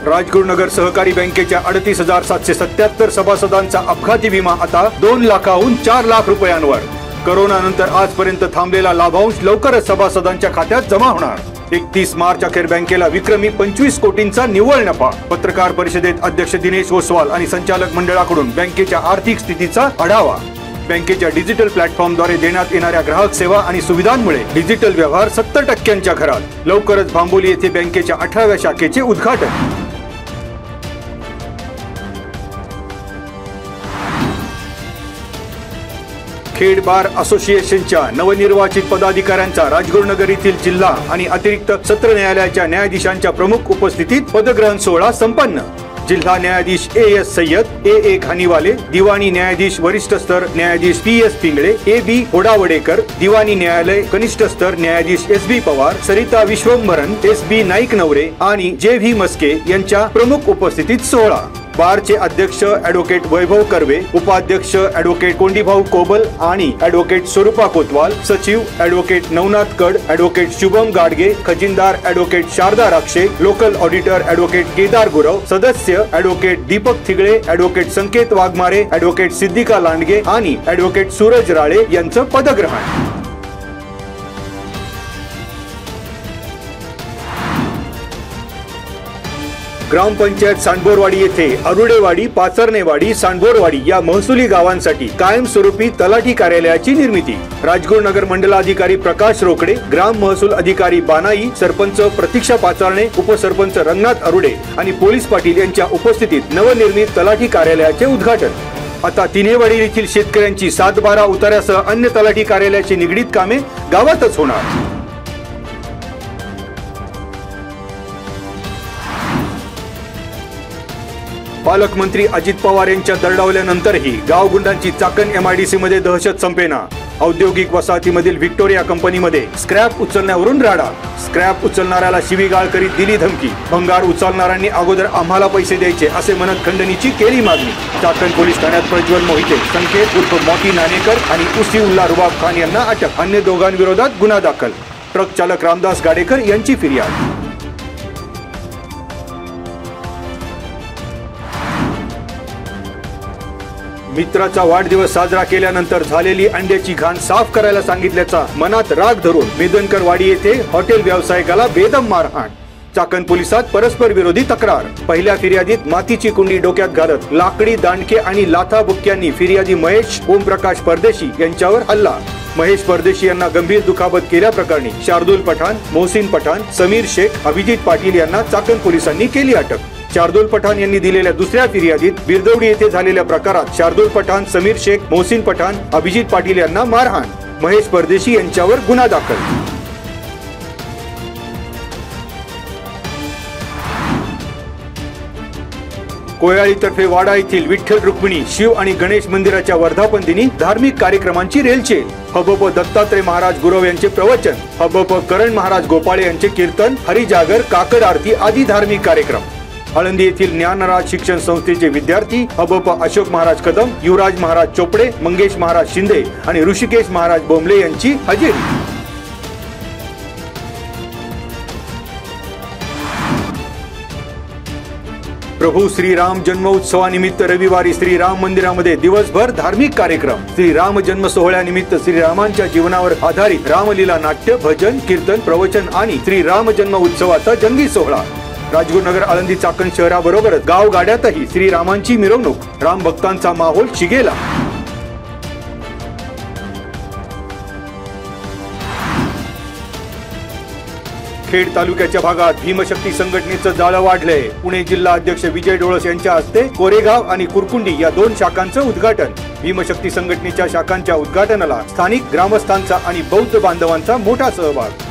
राजगुरुनगर सहकारी बँकेच्या 38,777 सभासदांचा अपघाती विमा आता 2 लाखाहून 4 लाख रुपयांवर। कोरोना नंतर आजपर्यंत थांबलेला लाभांश लवकरच सभासदांच्या खात्यात जमा होणार। 31 मार्च अखेर बँकेला विक्रमी 25 कोटींचा निव्वळ नफा। पत्रकार परिषदेत अध्यक्ष दिनेश ओसवाल आणि संचालक मंडळाकडून बँकेच्या आर्थिक स्थितीचा आढावा। बँकेच्या डिजिटल प्लॅटफॉर्मद्वारे देण्यात येणाऱ्या ग्राहक सेवा आणि सुविधांमुळे डिजिटल व्यवहार 70% घरात। लवकरच भांबोली येथे बँकेच्या 18व्या शाखेचे उद्घाटन। खेड बार असोसिएशनच्या नवनिर्वाचित पदाधिकाऱ्यांचा राजगुरुनगर येथील जिल्हा आणि अतिरिक्त सत्र न्यायालयाच्या न्यायाधीशांच्या प्रमुख उपस्थितीत पदग्रहण सोहळा संपन्न। जिल्हा न्यायाधीश AS सय्यद, AA खानीवाले, दिवाणी न्यायाधीश वरिष्ठ स्तर न्यायाधीश PS पिंगळे, AB होडावडेकर, दिवाणी न्यायालय कनिष्ठ स्तर न्यायाधीश SB पवार, सरिता विश्वंभरन, SB नाईक नवरे आणि JV मस्के यांच्या प्रमुख उपस्थितीत सोहळा। बारचे अध्यक्ष ॲडव्होकेट वैभव कर्वे, उपाध्यक्ष ॲडव्होकेट कोंडीभाऊ कोबल आणि ॲडव्होकेट स्वरूपा कोतवाल, सचिव ॲडव्होकेट नवनाथ कड, ॲडव्होकेट शुभम गाडगे, खजिनदार advocate Sharda Rakshe, local auditor advocate Kedar Gurav, सदस्य advocate Deepak Thigale, advocate Sanket Waghmare, advocate Siddhika Landge आणि ॲडव्होकेट सूरज राळे यांचं पदग्रहण। ग्रामपंचायत सांडबोरवाडी येथे अरुडेवाडी, पाचरनेवाडी, सांडबोरवाडी या महसुली गावांसाठी कायमस्वरूपी तलाठी कार्यालयाची निर्मिती। राजगुरुनगर मंडलाधिकारी प्रकाश रोकडे, ग्राम महसूल अधिकारी बानाई, सरपंच प्रतीक्षा पाचारणे, उपसरपंच रंगनाथ अरुडे आणि पोलीस पाटील यांच्या उपस्थितीत नवनिर्मित तलाठी कार्यालयाचे उद्घाटन। आता तिन्हेवाडी येथील शेतकऱ्यांची 7-12 उतार्यासह अन्य तलाठी कार्यालयाची निगडीत कामे गावातच होणार। पालकमंत्री अजित पवार यांच्या दरडावल्यानंतरही गावगुंडांची चाकण MIDC मध्ये दहशत संपेना। औद्योगिक वसाहतीमधील व्हिक्टोरिया कंपनीमध्ये स्क्रॅप उचलण्यावरून राडा। स्क्रॅप उचलणाऱ्याला शिवीगाळ करीत दिली धमकी। भंगार उचलणाऱ्यांनी अगोदर आम्हाला पैसे द्यायचे असे म्हणत खंडणीची केली मागणी। चाकण पोलीस ठाण्यात प्रज्वल मोहिते, संकेत उर्फ मोती नाणेकर आणि उसीउल्ला रुबाब खान यांना अटक। अन्य दोघांविरोधात गुन्हा दाखल। ट्रक चालक रामदास गाडेकर यांची फिर्याद। मित्राचा वाढदिवस साजरा केल्यानंतर झालेली अंड्याची घाण साफ करायला सांगितल्याचा मनात राग धरून मेदनकरवाडी येथे हॉटेल व्यावसायिकाला बेदम मारहाण। चाकण पोलिसात परस्पर विरोधी तक्रार। पहिल्या फिर्यादीत मातीची कुंडी डोक्यात घालत लाकडी दांडके आणि लाथाबुक्क्यांनी फिर्यादी महेश ओमप्रकाश परदेशी यांच्यावर हल्ला। महेश परदेशी यांना गंभीर दुखापत केल्याप्रकरणी शार्दुल पठाण, मोहसिन पठाण, समीर शेख, अभिजित पाटील यांना चाकण पोलिसांनी केली अटक। शार्दुल पठाण यांनी दिलेल्या दुसऱ्या फिर्यादीत बिरदवडी येथे झालेल्या प्रकारात शार्दुल पठाण, समीर शेख, मोहसिन पठाण, अभिजित पाटील यांना मारहाण। महेश परदेशी यांच्यावर गुन्हा दाखल। कोयाळीतर्फे वाडा येथील विठ्ठल रुक्मिणी, शिव आणि गणेश मंदिराच्या वर्धापन दिनी धार्मिक कार्यक्रमांची रेलचेल। हबप दत्तात्रय महाराज गुरव यांचे प्रवचन, हबप करण महाराज गोपाळे यांचे कीर्तन, हरिजागर, काकड आरती आदी धार्मिक कार्यक्रम। आळंदी येथील ज्ञानराज शिक्षण संस्थेचे विद्यार्थी हबप अशोक महाराज कदम, युवराज महाराज चोपडे, मंगेश महाराज शिंदे आणि ऋषिकेश महाराज बोंबले यांची हजेरी। प्रभू श्रीराम जन्मोत्सवानिमित्त रविवारी श्रीराम मंदिरामध्ये दिवसभर धार्मिक कार्यक्रम। श्रीराम जन्म सोहळ्यानिमित्त श्रीरामांच्या जीवनावर आधारित रामलीला नाट्य, भजन, कीर्तन, प्रवचन आणि श्रीराम जन्म उत्सवाचा जंगी सोहळा। राजगुरुनगर, आळंदी, चाकण शहराबरोबरच गावगाड्यातही श्रीरामांची मिरवणूक। राम भक्तांचा माहोल शिगेला। खेड तालुक्याच्या भागात भीमशक्ती संघटनेचं जाळं वाढलंय। पुणे जिल्हा अध्यक्ष विजय डोळस यांच्या हस्ते कोरेगाव आणि कुरकुंडी या 2 शाखांचं उद्घाटन। भीमशक्ती संघटनेच्या शाखांच्या उद्घाटनाला स्थानिक ग्रामस्थांचा आणि बौद्ध बांधवांचा मोठा सहभाग।